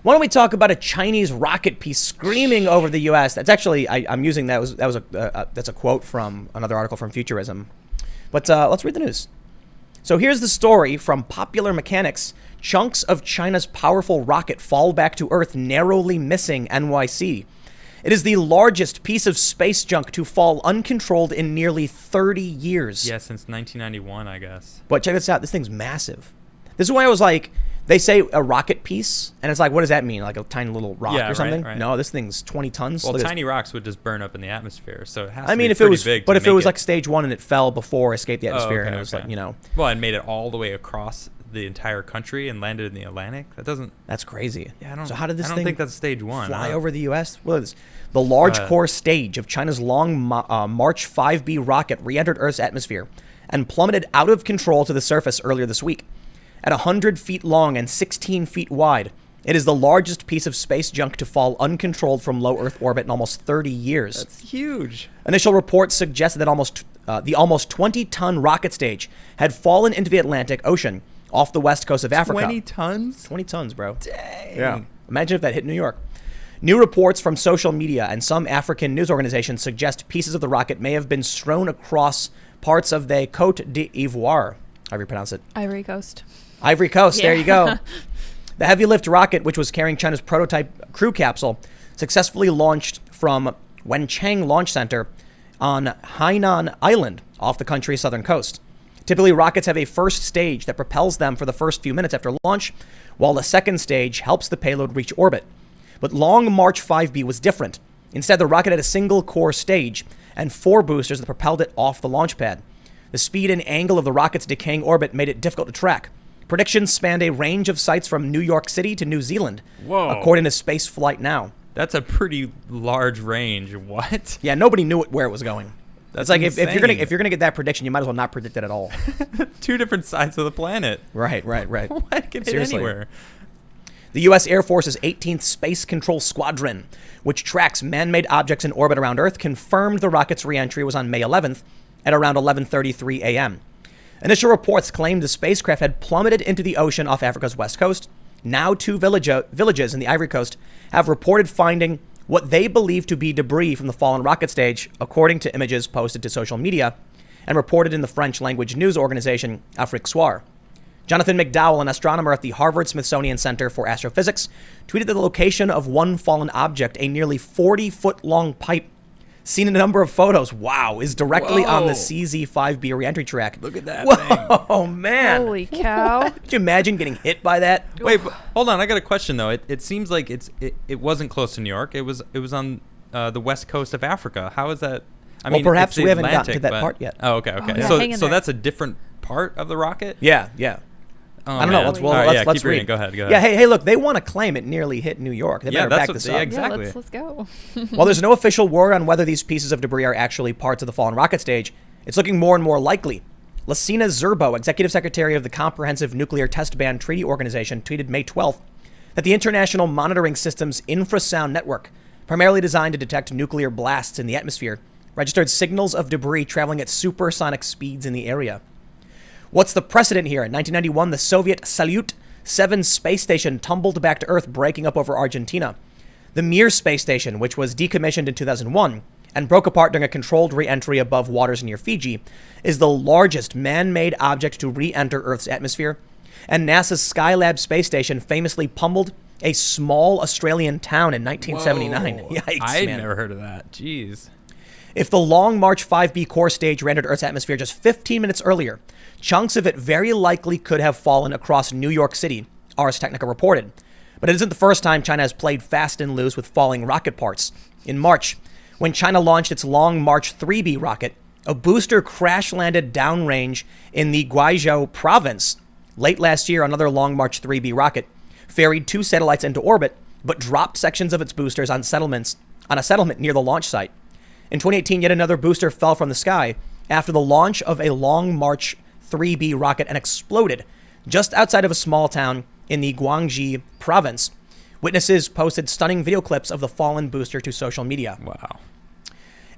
Why don't we talk about a Chinese rocket piece screaming over the U.S.? That's actually, I'm using that's a quote from another article from Futurism. But let's read the news. So here's the story from Popular Mechanics. Chunks of China's powerful rocket fall back to Earth, narrowly missing NYC. It is the largest piece of space junk to fall uncontrolled in nearly 30 years. Yeah, since 1991, I guess. But check this out. This thing's massive. This is why I was like, they say a rocket piece, and it's like, what does that mean? Like a tiny little rock or something? Right. No, this thing's 20 tons. Well, tiny rocks would just burn up in the atmosphere, so it has to I mean, be if it was, big. but if it was like stage 1 and it fell before it escaped the atmosphere, and it was like, Well, and made it all the way across the entire country and landed in the Atlantic. That's crazy. Yeah, I don't. So how did this I don't thing think that's stage 1. fly over the U.S.? Well, it's the large core stage of China's long March 5B rocket re-entered Earth's atmosphere and plummeted out of control to the surface earlier this week. At 100 feet long and 16 feet wide, it is the largest piece of space junk to fall uncontrolled from low Earth orbit in almost 30 years. That's huge. Initial reports suggested that the almost 20-ton rocket stage had fallen into the Atlantic Ocean off the west coast of Africa. 20 tons? 20 tons, bro. Dang. Yeah. Imagine if that hit New York. New reports from social media and some African news organizations suggest pieces of the rocket may have been strewn across parts of the Côte d'Ivoire. However you pronounce it. Ivory Coast. Ivory Coast, there you go. The heavy lift rocket, which was carrying China's prototype crew capsule, successfully launched from Wenchang Launch Center on Hainan Island off the country's southern coast. Typically, rockets have a first stage that propels them for the first few minutes after launch, while the second stage helps the payload reach orbit. But Long March 5B was different. Instead, the rocket had a single core stage and 4 boosters that propelled it off the launch pad. The speed and angle of the rocket's decaying orbit made it difficult to track. Predictions spanned a range of sites from New York City to New Zealand, according to Spaceflight Now. That's a pretty large range. What? Yeah, nobody knew where it was going. That's like insane. if you're gonna get that prediction, you might as well not predict it at all. 2 different sides of the planet. Right. What? It can hit Seriously. anywhere. The U.S. Air Force's 18th Space Control Squadron, which tracks man-made objects in orbit around Earth, confirmed the rocket's re-entry was on May 11th at around 11:33 a.m. Initial reports claimed the spacecraft had plummeted into the ocean off Africa's west coast. Now 2 villages in the Ivory Coast have reported finding what they believe to be debris from the fallen rocket stage, according to images posted to social media and reported in the French language news organization Afrique Soir. Jonathan McDowell, an astronomer at the Harvard-Smithsonian Center for Astrophysics, tweeted the location of one fallen object, a nearly 40-foot-long pipe seen in a number of photos, is directly on the CZ-5B re-entry track. Look at that thing. Oh, man. Holy cow. Could you imagine getting hit by that? Wait, but hold on. I got a question, though. It seems like it wasn't close to New York. It was on the west coast of Africa. How is that? I mean, perhaps it's we haven't gotten Atlantic, to that but- part yet. Oh, okay. Oh, yeah, hang in So there. that's a different part of the rocket? Yeah. Oh, I don't know. man. Let's All right, let's keep reading. read. Go ahead. Yeah, hey, look, they want to claim it nearly hit New York. They better back this up. Exactly. Yeah, let's go. While there's no official word on whether these pieces of debris are actually parts of the fallen rocket stage, it's looking more and more likely. Lassina Zerbo, executive secretary of the Comprehensive Nuclear Test Ban Treaty Organization, tweeted May 12th that the International Monitoring System's infrasound network, primarily designed to detect nuclear blasts in the atmosphere, registered signals of debris traveling at supersonic speeds in the area. What's the precedent here? In 1991, the Soviet Salyut 7 space station tumbled back to Earth, breaking up over Argentina. The Mir space station, which was decommissioned in 2001 and broke apart during a controlled re-entry above waters near Fiji, is the largest man-made object to re-enter Earth's atmosphere. And NASA's Skylab space station famously pummeled a small Australian town in 1979. Whoa. Yikes, I'd man. never heard of that. Jeez. If the Long March 5B core stage re-entered Earth's atmosphere just 15 minutes earlier, chunks of it very likely could have fallen across New York City, Ars Technica reported. But it isn't the first time China has played fast and loose with falling rocket parts. In March, when China launched its Long March 3B rocket, a booster crash-landed downrange in the Guizhou province. Late last year, another Long March 3B rocket ferried 2 satellites into orbit, but dropped sections of its boosters on a settlement near the launch site. In 2018, yet another booster fell from the sky after the launch of a Long March 3B rocket and exploded just outside of a small town in the Guangxi province. Witnesses posted stunning video clips of the fallen booster to social media. Wow.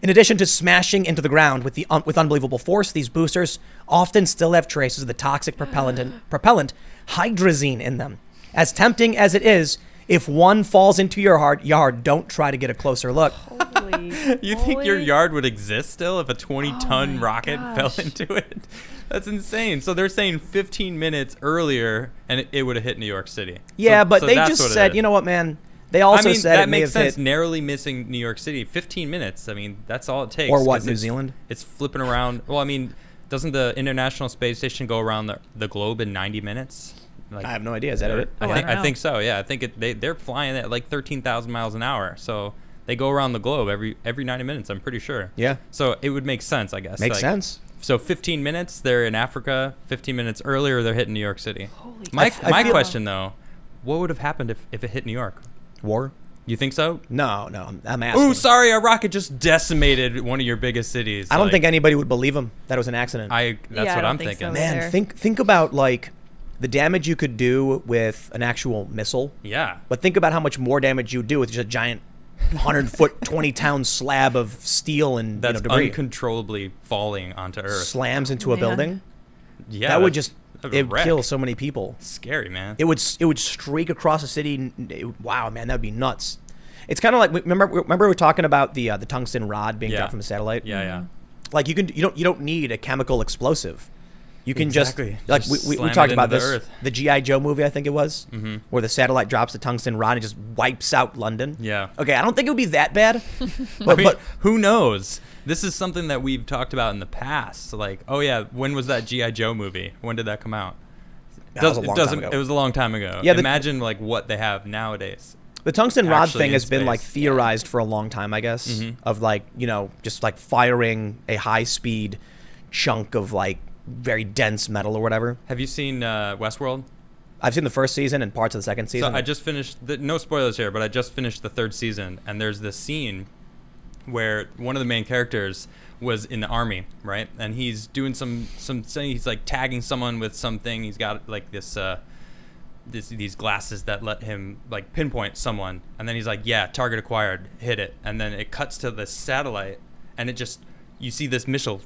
In addition to smashing into the ground with unbelievable force, these boosters often still have traces of the toxic propellant hydrazine in them. As tempting as it is, If one falls into your yard, don't try to get a closer look. Holy You think your moly. yard would exist still if a 20-ton my rocket fell gosh. into it? That's insane. So they're saying 15 minutes earlier, and it would have hit New York City. Yeah, So- but so they that's just what it said, is. you know what, man? They also I mean, said that it may makes have sense. hit. Narrowly missing New York City, 15 minutes. I mean, that's all it takes. Or what, 'cause New it's- Zealand? It's flipping around. Well, I mean, doesn't the International Space Station go around the globe in 90 minutes? Like, I have no idea. Is that it? Oh, I don't I know. think so. Yeah, I think they're flying at like 13,000 miles an hour. So they go around the globe every 90 minutes. I'm pretty sure. Yeah. So it would make sense, I guess. Makes Like, sense. So 15 minutes, they're in Africa. 15 minutes earlier, they're hitting New York City. Holy My I feel- question though, what would have happened if it hit New York? War? You think so? No, I'm asking. Ooh, sorry, a rocket just decimated one of your biggest cities. I don't Like, think anybody would believe him that it was an accident. that's Yeah, I what don't I'm think thinking. so. Man, there. think about like the damage you could do with an actual missile. Yeah. But think about how much more damage you would do with just a giant 100-foot, 20-town slab of steel and That's debris. uncontrollably falling onto Earth. Slams into a Man. building. Yeah, that would just that'd it would wreck. kill so many people. Scary, man. It would streak across the city. Wow, man, that would be nuts. It's kind of like remember we were talking about the tungsten rod being Yeah. dropped from a satellite. Yeah, yeah. Like you don't need a chemical explosive. You can Exactly. just like Just we slam talked it about into the this earth. the GI Joe movie, I think it was, Mhm. where the satellite drops the tungsten rod and just wipes out London. Yeah. Okay, I don't think it would be that bad, but, I mean, but who knows? This is something that we've talked about in the past. Like, oh yeah, when was that GI Joe movie? When did that come out? that was a long time ago. It was a long time ago. Yeah, Imagine like what they have nowadays. The tungsten rod actually thing in has been like space. theorized for a long time, I guess, Mhm. of like, just like firing a high speed chunk of like very dense metal or whatever. Have you seen Westworld? I've seen the first season and parts of the second season. So I just finished. No spoilers here, but I just finished the third season, and there's this scene where one of the main characters was in the army, right? And he's doing some he's like tagging someone with something. He's got like these glasses that let him like pinpoint someone, and then he's like, yeah, target acquired, hit it, and then it cuts to the satellite, and it just you see this missile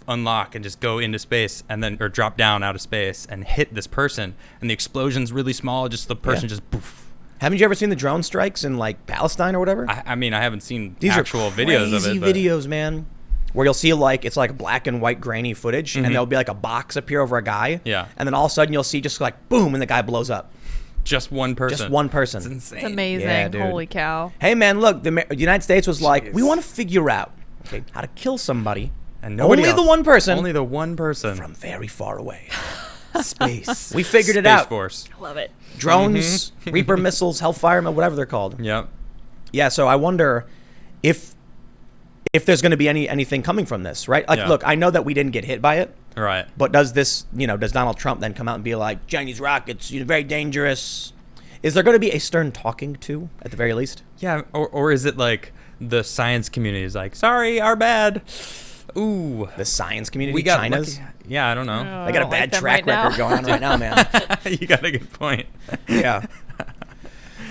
unlock and just go into space, and then or drop down out of space and hit this person, and the explosion's really small, just the person Yeah. just poof. Haven't you ever seen the drone strikes in like Palestine or whatever? I mean, I haven't seen These actual are videos of crazy it. But videos, man. Where you'll see like it's like black and white grainy footage, Mhm. and there'll be like a box appear over a guy. Yeah. And then all of a sudden you'll see just like boom, and the guy blows up. just one person. Just one person. It's insane. It's amazing. Yeah, dude. Holy cow. Hey man, look, the United States was like, we Jeez. want to figure out how to kill somebody, And nobody only the else. one person Only the one person. from very far away. space. We figured it Space out. Force. Love it. Drones, Reaper missiles, Hellfire, whatever they're called. Yep. Yeah, so I wonder if there's going to be anything coming from this, right? Like, Yeah. look, I know that we didn't get hit by it, Right. but does this, does Donald Trump then come out and be like, Chinese rockets, very dangerous? Is there going to be a stern talking to, at the very least? Yeah. Or is it like the science community is like, sorry, our bad. Ooh. The science community, We got China's? lucky. Yeah, I don't know. Oh. They got a I don't bad like them track right now. record going on right now, man. You got a good point. Yeah.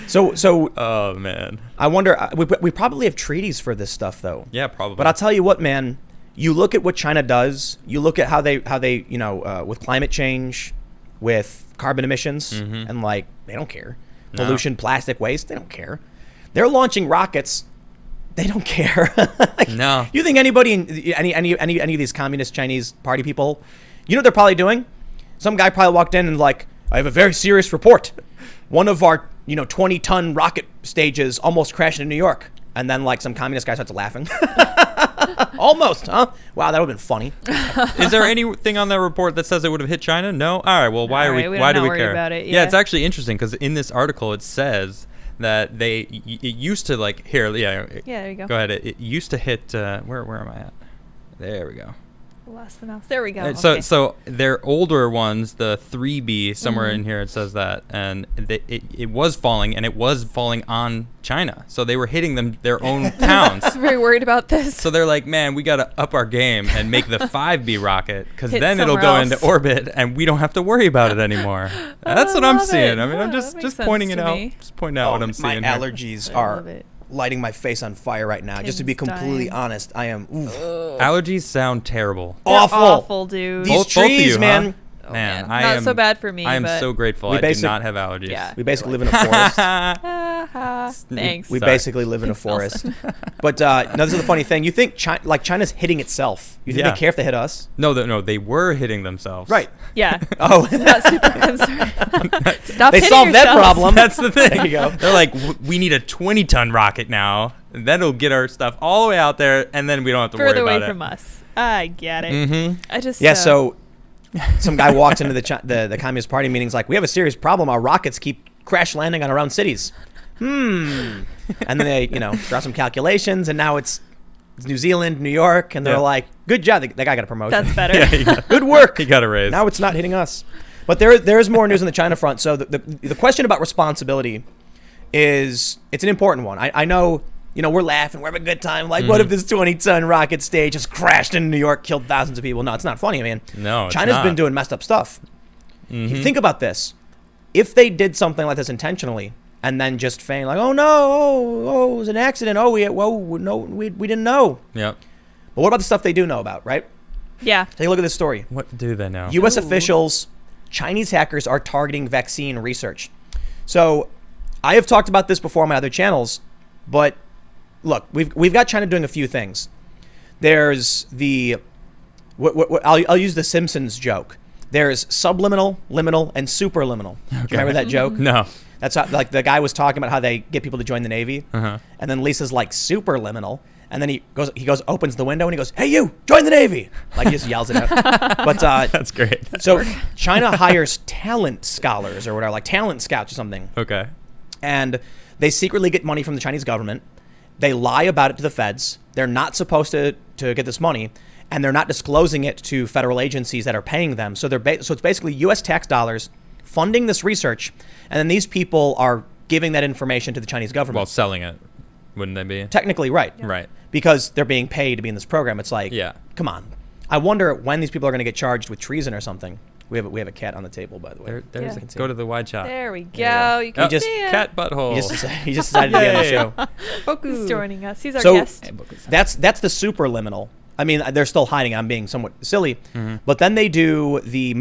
So Oh man. I wonder, we probably have treaties for this stuff, though. Yeah, probably. But I'll tell you what, man. You look at what China does. You look at how they with climate change, with carbon emissions, Mhm. and like they don't care. No. Pollution, plastic waste, they don't care. They're launching rockets. They don't care. Like, No. You think anybody in any of these communist Chinese party people, you know what they're probably doing? Some guy probably walked in and like, I have a very serious report. One of our 20-ton rocket stages almost crashed in New York. And then like some communist guy starts laughing. Almost, huh? Wow, that would have been funny. Is there anything on that report that says it would have hit China? No. All right. Well, why All are right, we? we Why don't do we worry care? about it, Yeah, it's yeah. actually interesting because in this article it says that it used to like here. Yeah. Yeah, there you go. Go ahead. It used to hit. Where am I at? There we go. Lost the mouse. There we go. So Okay. so they're older ones, the 3B somewhere Mm-hmm. in here it says that, and it was falling, and it was falling on China, so they were hitting their own towns. I'm very worried about this. So they're like, man, we got to up our game and make the 5B rocket, because Hit then it'll somewhere go else. into orbit, and we don't have to worry about it anymore. That's what I'm love seeing. it. I mean, I'm Yeah, just that makes pointing it sense to out. me. Just pointing out what I'm my seeing. here. allergies I are love it. lighting my face on fire right now. Just to be Kim's completely dying. honest, I am Allergies sound terrible. They're awful. awful, dude. These Both of trees, you, man. huh? Oh, Man, not so bad for me. I am but so grateful. We I do basic- not have allergies. Yeah. We basically live in a forest. Thanks. We Sorry. basically live in a forest. But no, this is the funny thing. You think China's hitting itself? You think Yeah. they care if they hit us? No, they were hitting themselves. Right. Yeah. Oh, Not super concerned. Stop they hitting solved that yourselves. problem. That's the thing. There you go. They're like, we need a 20-ton rocket now. And that'll get our stuff all the way out there, and then we don't have to Further worry away about from us. I get it. Mm-hmm. I just Yeah. So some guy walks into the Communist Party meetings like, we have a serious problem. Our rockets keep crash landing on our own cities. And then they, draw some calculations, and now it's New Zealand, New York, and they're Yeah. like, good job. That guy got a promotion. that's better. Yeah, Good work. he got a raise. Now it's not hitting us. But there is more news on the China front. So the question about responsibility it's an important one. I know, we're laughing, we're having a good time. Like, what if this 20-ton rocket stage just crashed into New York, killed thousands of people? No, it's not funny, man. No, it's China's not. been doing messed up stuff. Mhm. Think about this. If they did something like this intentionally and then just feign like, oh no, oh, it was an accident. Oh, we didn't know. Yep. But what about the stuff they do know about, right? Yeah. Take a look at this story. What do they know? U.S. Ooh. officials, Chinese hackers are targeting vaccine research. So I have talked about this before on my other channels, but look, we've got China doing a few things. There's I'll use the Simpsons joke. There's subliminal, liminal, and superliminal. Do you remember that joke? No. That's how, like, the guy was talking about how they get people to join the Navy, Uh-huh. and then Lisa's like superliminal, and then he goes, opens the window, and he goes, "Hey, you, join the Navy!" Like, he just yells it out. But That's great. so China hires talent scholars or whatever, like talent scouts or something, Okay. and they secretly get money from the Chinese government. They lie about it to the feds. They're not supposed to get this money, and they're not disclosing it to federal agencies that are paying them. So so it's basically U.S. tax dollars funding this research, and then these people are giving that information to the Chinese government. Well, selling it, wouldn't they be? Technically, right. Right. Because they're being paid to be in this program. It's like, Yeah. come on. I wonder when these people are going to get charged with treason or something. We have a cat on the table, by the way. There's Yeah. Go to the wide shot. There we There go. you You go. can just- see it. Cat butthole. He just decided to be on the Yay. show. He's joining us. He's our So guest. that's the superliminal. I mean, they're still hiding. I'm being somewhat silly, Mm-hmm. but then they do the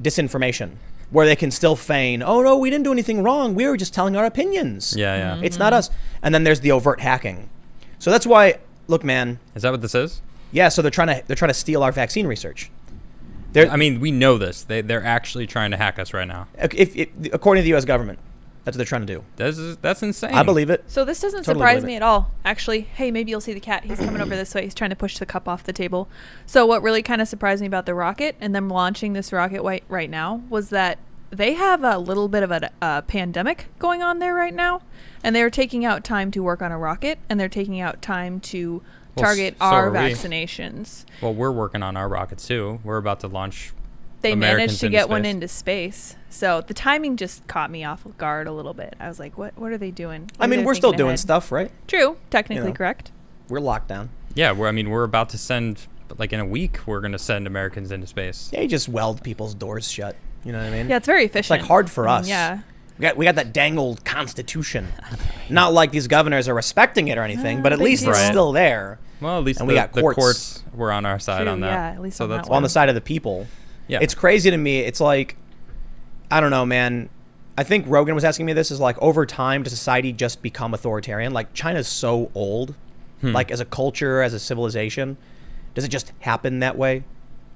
disinformation, where they can still feign, "Oh no, we didn't do anything wrong. We were just telling our opinions. Yeah, yeah. It's not us." And then there's the overt hacking. So that's why, look, man. Is that what this is? Yeah. So they're trying to steal our vaccine research. I mean, we know this. They're actually trying to hack us right now. If according to the U.S. government, that's what they're trying to do. That's insane. I believe it. So this doesn't Totally surprise believe me it. at all. Actually, hey, maybe you'll see the cat. He's coming over this way. He's trying to push the cup off the table. So what really kind of surprised me about the rocket and them launching this rocket right now was that they have a little bit of a pandemic going on there right now, and they're taking out time to work on a rocket, and they're taking out time to Well, target so our are we. vaccinations. Well, we're working on our rockets too. We're about to launch. They Americans managed to into get one space. into space. So the timing just caught me off guard a little bit. I was like, what are they doing? I mean, They're we're still thinking doing ahead. stuff, right? True. Technically know. correct. We're locked down. Yeah, we're about to send, like in a week, we're going to send Americans into space. Yeah, you just weld people's doors shut. You know what I mean? Yeah, it's very It's efficient. like hard for I mean, us. Yeah. We got that dang old Constitution. Not like these governors are respecting it or anything, but at big least it's deal. still there. Well, at least And the, we got the courts. courts were on our side True, on that. yeah, at least so on that's that On one. the side of the people. Yeah. It's crazy to me. It's like, I don't know, man. I think Rogan was asking me this, is like, over time, does society just become authoritarian? Like, China's so old. Like, as a culture, as a civilization, does it just happen that way?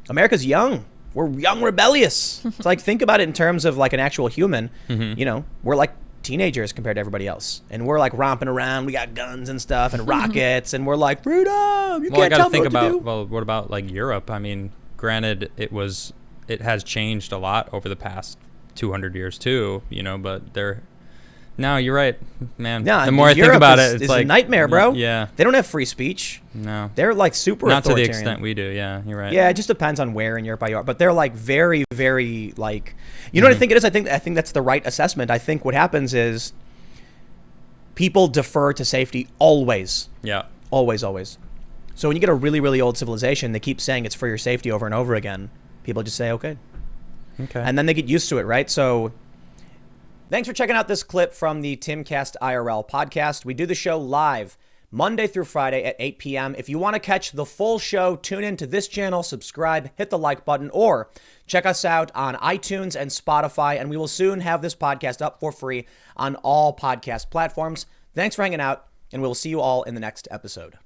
America's young. We're young, rebellious. It's like, think about it in terms of like an actual human. Mhm. You know, we're like teenagers compared to everybody else. And we're like romping around. We got guns and stuff and rockets. And we're like, freedom. You Well, I can't got tell to me think what to about, do. well, what about like Europe? I mean, granted, it has changed a lot over the past 200 years too, but no, you're right, man. Yeah, the more I think Europe about is, it, it's is like a nightmare, bro. Yeah. They don't have free speech. No. They're like super Not to the authoritarian. extent we do. Yeah, you're right. Yeah, it just depends on where in Europe you are, but they're like very, very like, you know what I think it is? I think that's the right assessment. I think what happens is people defer to safety always, Yeah. always, always. So when you get a really, really old civilization, they keep saying it's for your safety over and over again. People just say okay, Okay. and then they get used to it, right? So thanks for checking out this clip from the Timcast IRL podcast. We do the show live Monday through Friday at 8 p.m. If you want to catch the full show, tune in to this channel, subscribe, hit the like button, or check us out on iTunes and Spotify, and we will soon have this podcast up for free on all podcast platforms. Thanks for hanging out, and we'll see you all in the next episode.